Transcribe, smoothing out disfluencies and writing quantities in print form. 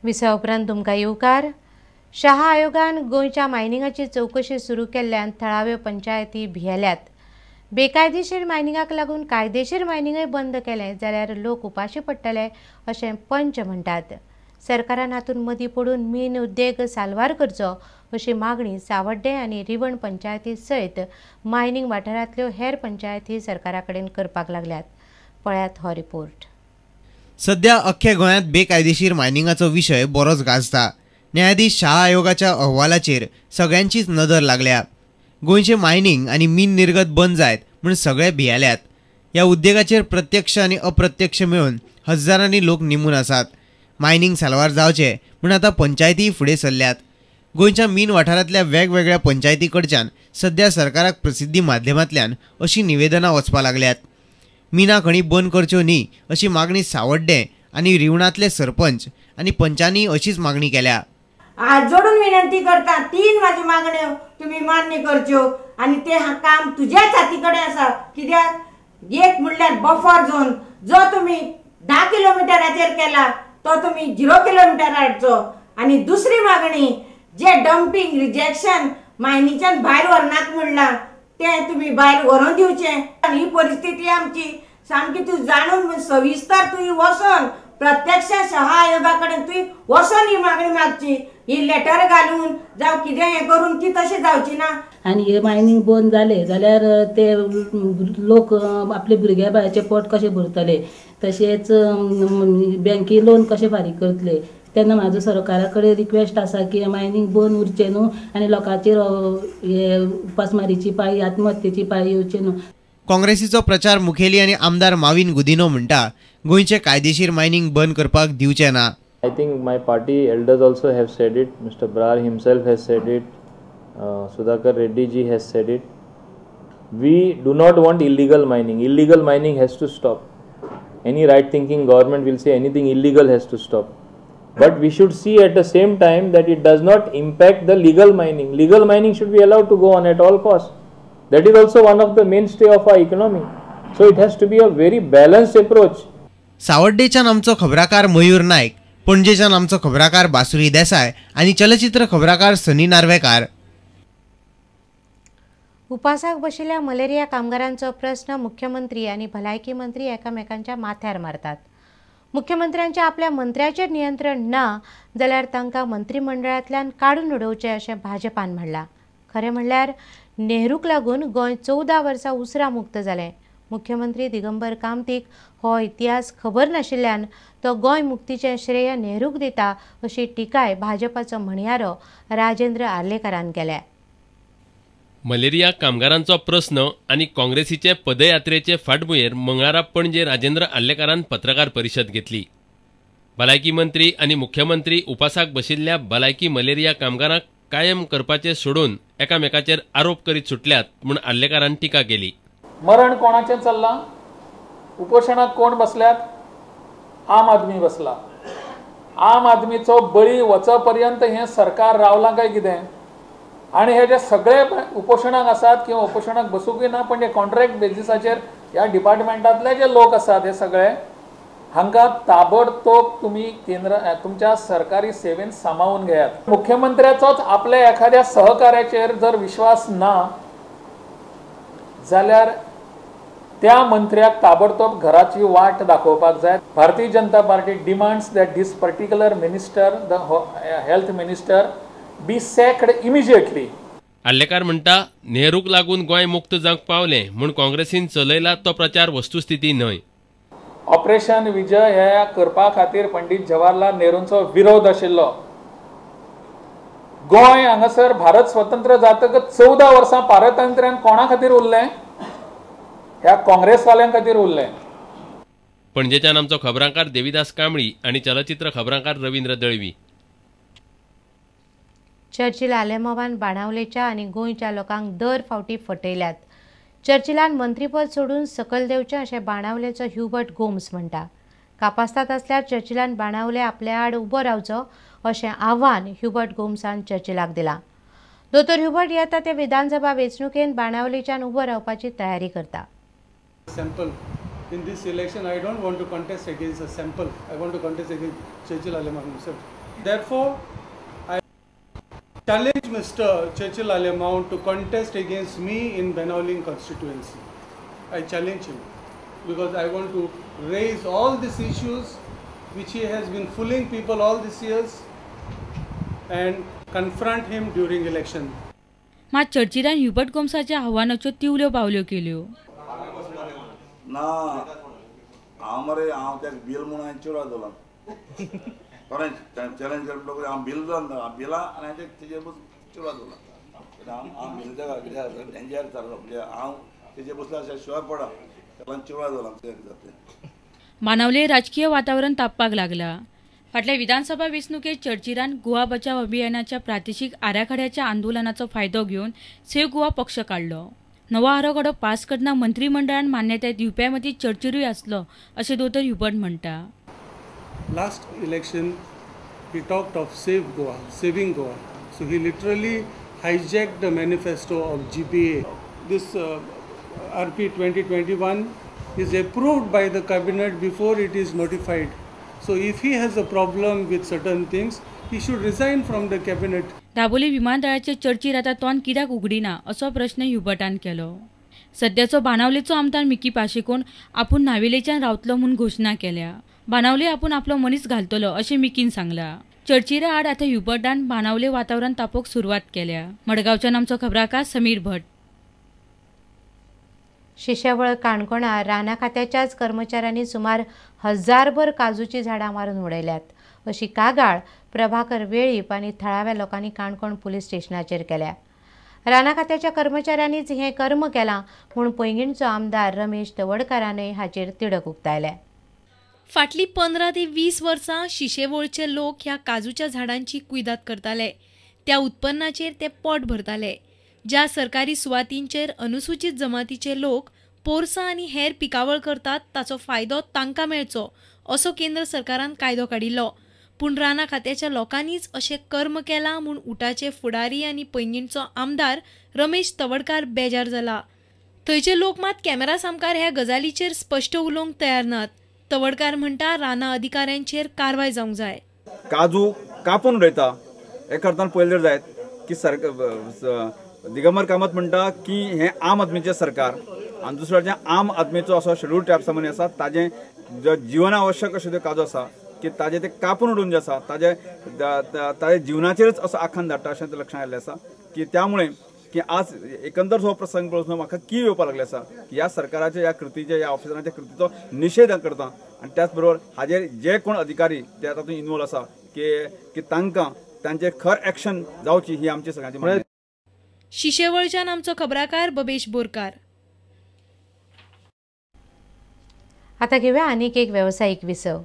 Visa उपरांत तुमकां येवकार. शहा आयोगान गोंयच्या मायनिंगाची चवकशी सुरू केल्ल्यान थळाव्यो पंचायती भियेल्यात. बेकायदेशीर मायनिंगाक लागून कायदेशीर मायनिंगय बंद केलें जाल्यार लोक उपाशी पडटले अशें पंच म्हणटात. सरकारान हातूंत मदीं पडून मीन उद्देग साल्वार करचो अशी मागणी सावड्डे आनी रिवण पंचायती सयत मायनिंग वाठारांतल्यो हेर पंचायती सरकारा कडेन करपाक लागल्यात. पळयात हो रिपोर्ट. सध्या अख्ख्या गोंयांत बेकायदेशीर मायनिंगाचो विशय बरोच गाजता. न्यायाधीश शाह आयोगाच्या अहवालाचेर सगळ्यांचीच नदर लागल्या. गोंयचे मायनिंग आनी मीन निर्गत बंद जायत म्हूण सगळे भियेल्यात. ह्या उद्देगाचेर प्रत्यक्ष आनी अप्रत्यक्ष मेळून हजारांनी लोक निमून आसात. मायनिंग साल्वार जावचें म्हूण आतां पंचायतीय फुडें सरल्यात. गोंयच्या मीन वाठारांतल्या वेगवेगळ्या पंचायती कडच्यान सध्या सरकाराक प्रसिद्धी माध्यमांतल्यान अशीं निवेदनां वचपाक लागल्यात. मिना खणी बंद करच्यो न्ही अशी मागणी सावड्डे आनी रिवणांतले सरपंच आनी पंचांनी अशीच मागणी केल्या. आज जोडून विनंती करता 3 माझी मागण्यो तुम्ही मान्य करच्यो आणि ते काम तुझ्याच हातीकडे आसा. कित्याक एक म्हणल्यार बफर झोन जो तुम्ही 10 किलोमिटराचेर केला तो तुम्ही 0 किलोमिटर हाडचो. आणि दुसरी मागणी जे डंपिंग रिजेक्शन मायनीच्यान भायर व्हरनाक म्हणला ते तुम्ही भायर व्हरोन दिवचे. ही परिस्थिती आमची सामकी तू जाणून सविस्तर तुवें वचोन प्रत्यक्ष शहा आयोगाकडे तुवें वचोन ही मागणी मागची. ही लेटर घालून जावं कितें हें करून ती तशी जावची ना. आनी हे मायनिंग बंद जालें जाल्यार ते लोक आपले भुरग्या बाळाचें पोट कशें भरतले, तशेंच बँकी लोन कशें फारीक करतले. तेन्ना म्हाजो सरकारा कडेन रिक्वेस्ट आसा की मायनिंग बंद उरचें न्हू आनी लोकांचेर हे उपासमारीची पाळी आत्महत्येची पाळी येवची न्हू. काँग्रेसीचो प्रचार मुखेली आनी आमदार माविन गुदिनो म्हणटा गोंयचे कायदेशीर मायनिंग बंद करपाक दिवचे ना. I think my party elders also have said it. Mr. Brar himself has said it. Sudhakar Reddy ji has said it. We do not want illegal mining. Illegal mining has to stop. Any right-thinking government will say anything illegal has to stop. But we should see at the same time that it does not impact the legal mining. Legal mining should be allowed to go on at all costs. That is also one of the mainstay of our economy. So it has to be a very balanced approach. सावड्डेच्यान आमचो खबराकार मयूर नायक, पणजेच्यान आमचो खबराकार बासुरी देसाय आनी चलचित्र खबराकार सनी नार्वेकार. उपासाक बशिल्ल्या malaria कामगारांचो प्रस्न मुख्यमंत्री आनी भलायकी मंत्री एकामेकांच्या माथ्यार मारतात. मुख्यमंत्र्यांच्या आपल्या मंत्र्याचेर नियंत्रण ना जाल्यार तांकां मंत्रिमंडळांतल्यान काडून उडोवचें अशें भाजपान म्हणलां. खरें म्हणल्यार नेहरूक लागून गोंय 14 वर्सां उसरा मुक्त जालें. मुख्यमंत्री दिगंबर कामतीक हो इतिहास खबर नाशिल्ल्यान तो गोंय मुक्तीचें श्रेय नेहरूक दिता अशी टिकाय भाजपाचो म्हणयारो राजेंद्र आर्लेकरान केल्या. मलेरिया कामगारांचो प्रस्न आनी काँग्रेसीचे पदयात्रेचे फाटभुंयेर मंगळारा पणजे राजेंद्र आर्लेकरान पत्रकार परिशद घेतली. भलायकी मंत्री आनी मुख्यमंत्री उपासाक बशिल्ल्या भलायकी मलेरिया कामगारांक कायम करपाचे सोडून एकामेकाचेर आरोप करीत सुटल्यात म्हूण आर्लेकरान टिका केली. मरण कोणाचें चल्लां? उपोशणाक कोण बसल्यात? आम आदमी बसला. आम आदमीचो बळी वच पर्यंत हें सरकार रावलां काय कितें? आनी हे जे सगळे उपोशणाक आसात किंवा उपोशणाक बसूंकय ना पण जे कॉन्ट्रॅक्ट बेजिसाचेर ह्या डिपार्टमेंटांतले जे लोक आसात हे सगळे हांकां ताबडतोब तुमी केंद्र तुमच्या सरकारी सेवेन सामावून घेयात. मुख्यमंत्र्याचोच आपल्या एखाद्या सहकार्याचेर जर विश्वास ना जाल्यार त्या मंत्र्याक ताबडतोब घराची वाट दाखोवपाक जाय. Bharatiya Janata Party demands that this particular minister the health minister be sacked immediately. Arlekar म्हणटा नेहरूक लागून गोंय मुक्त जावंक पावलें म्हूण काँग्रेसीन चलयला तो प्रचार वस्तुस्थिती न्हय. ऑपरेशन विजय हे करपा खातीर पंडीत जवाहरलाल नेहरूंचो विरोध आशिल्लो. गोंय हांगासर भारत स्वतंत्र जातकच 14 वर्सां पारतंत्र्यान कोणा खातीर उरलें? ह्या काँग्रेसवाल्यांक खातीर उरलें. पणजेच्यान आमचो खबराकार देविदास कांबळी आनी चलचित्र खबराकार रवींद्र दळवी. चर्चिल आलेमांवान बाणावलेच्या आनी गोंयच्या लोकांक दर फावटी फटयल्यात. चर्चिलान मंत्रीपद सोडून सकयल देवचें अशें बाणावलेचो ह्युबर्ट गोम्स म्हणटा. कापास्ताद आसल्यार चर्चिलान बाणावले आपल्या आड उबो रावचो अशें आव्हान ह्युबर्ट गोम्सान चर्चिलाक दिलां. दोतोर ह्युबर्ट येता ते विधानसभा वेंचणुकेंत बाणावलेच्यान उबो रावपाची तयारी करता. In this election, I don't want to contest against a sample. I want to contest against Churchill Aleman himself. Therefore, I challenge Mr. Churchill Alemao to contest against me in Benauling constituency. I challenge him because I want to raise all these issues which he has been fooling people all these years and confront him during election. मात चर्चिलान Hubert गोम्साच्या आव्हानाच्यो तिवल्यो पावल्यो केल्यो. ना हांव मरे हांव त्या bill म्हणून हांवें चिडवा दवरला खरेंच चॅलेंज करपाक हांव बिल बिला आनी हांवें तेजेर चिडवा दवरला हांव बिल कित्याक डेंजर जालो म्हणजे हांव तेजेर बसला अशें शिवाय पडा ताका चिडवा दवरला कित्याक जाता. बाणावले राजकीय वातावरण तापपाक लागला. फाटल्या विधानसभा वेंचणुकेत चर्चिलान गोवा बचाव अभियानाच्या प्रादेशीक आराखड्याच्या आंदोलनाचो फायदो घेवन सेव्ह गोवा पक्ष काडलो. नवो आराखडो पास करतना मंत्रिमंडळान मान्यताय दिवप्या मदीं चर्चिरूय आसलो अशें दोतोर ह्युबर्ट म्हणटा. Last election, he talked of Save Goa, saving Goa. So he literally hijacked the manifesto of GBA. This RP 2021 is approved by the cabinet before it is notified. So if he has a problem with certain things, he should resign from the cabinet. Dabolim विमानतळाचे चर्चेर आतां तोंड कित्याक उगडिना असो प्रश्न ह्युबर्टान केलो. सध्याचो बाणावलेचो आमदार Mickey पाशेकोन आपूण नावेलेच्यान रावतलो म्हूण घोशणा केल्या. बाणावले आपूण आपलो मनीस घालतलो अशें मिकीन सांगला. चर्चेर आड आतां ह्युबर्टान बाणावले वातावरण तापोवंक सुरवात केल्या. मडगांवच्यान आमचो खबराकार समीर भट. शिशेवळ काणकोणा राना खात्याच्याच कर्मचाऱ्यांनी सुमार 1000भर काजूची झाडां मारून उडयल्यात अशी कागाळ प्रभाकर वेळीप आनी थळाव्या लोकांनी काणकोण पुलीस स्टेशनाचेर केल्या. राना खात्याच्या कर्मचाऱ्यांनीच हें कर्म केलां म्हूण पैंगीणचो आमदार रमेश तवडकारानय हाचेर तिडक उक्तायल्या. फाटलीं 15 ते 20 वर्सां शिशेवळचे लोक ह्या काजूच्या झाडांची कुयदाद करताले. त्या उत्पन्नाचेर ते पोट भरताले. ज्या सरकारी सुवातींचेर अनुसूचित जमातीचे लोक पोरसां आनी हेर पिकावळ करतात ताचो फायदो तांकां मेळचो असो केंद्र सरकारान कायदो काडिल्लो. पूण राना खात्याच्या लोकांनीच अशें कर्म केलां म्हूण उटाचे फुडारी आनी पैंगीणचो आमदार रमेश तवडकार बेजार जाला. थंयचे लोक मात कॅमेरा सामकार ह्या गजालीचेर स्पश्ट उलोवंक तयार नात. तवडकार म्हणटा राना अधिकाऱ्यांचेर कारवाय जावंक जाय. काजू कापून उडयता एका अर्थान पळयलें जायत की दिगंबर कामत म्हणटा की हें आम आदमीचें सरकार आनी दुसऱ्याचें आम आदमीचो असो शेड्यूल ट्रायब्स सामान्य आसा ताजें जिवन आवश्यक अशे त्यो काजू आसा की ताजे ते कापून उडोवन जे आसा ताजे जिवनाचेरच असो आखान धाडटा अशें लक्षांत आयिल्लें आसा की त्यामुळे की आज एकंदर हो प्रसंग पळोवन म्हाका की येवपाक लागले आसा की ह्या सरकाराच्या ह्या कृतीच्या ह्या ऑफिसरांच्या कृतीचो निशेध करता आनी त्याच बरोबर हाजेर जे कोण अधिकारी ते तातूंत इन्वॉल्व आसा की तांकां तांचे खर एक्शन जावची ही आमची सगळ्यांची मागणी. शिशेवळच्यान आमचो खबराकार बबेश बोरकार. आता घेऊया आनीक एक व्यावसायिक विसव.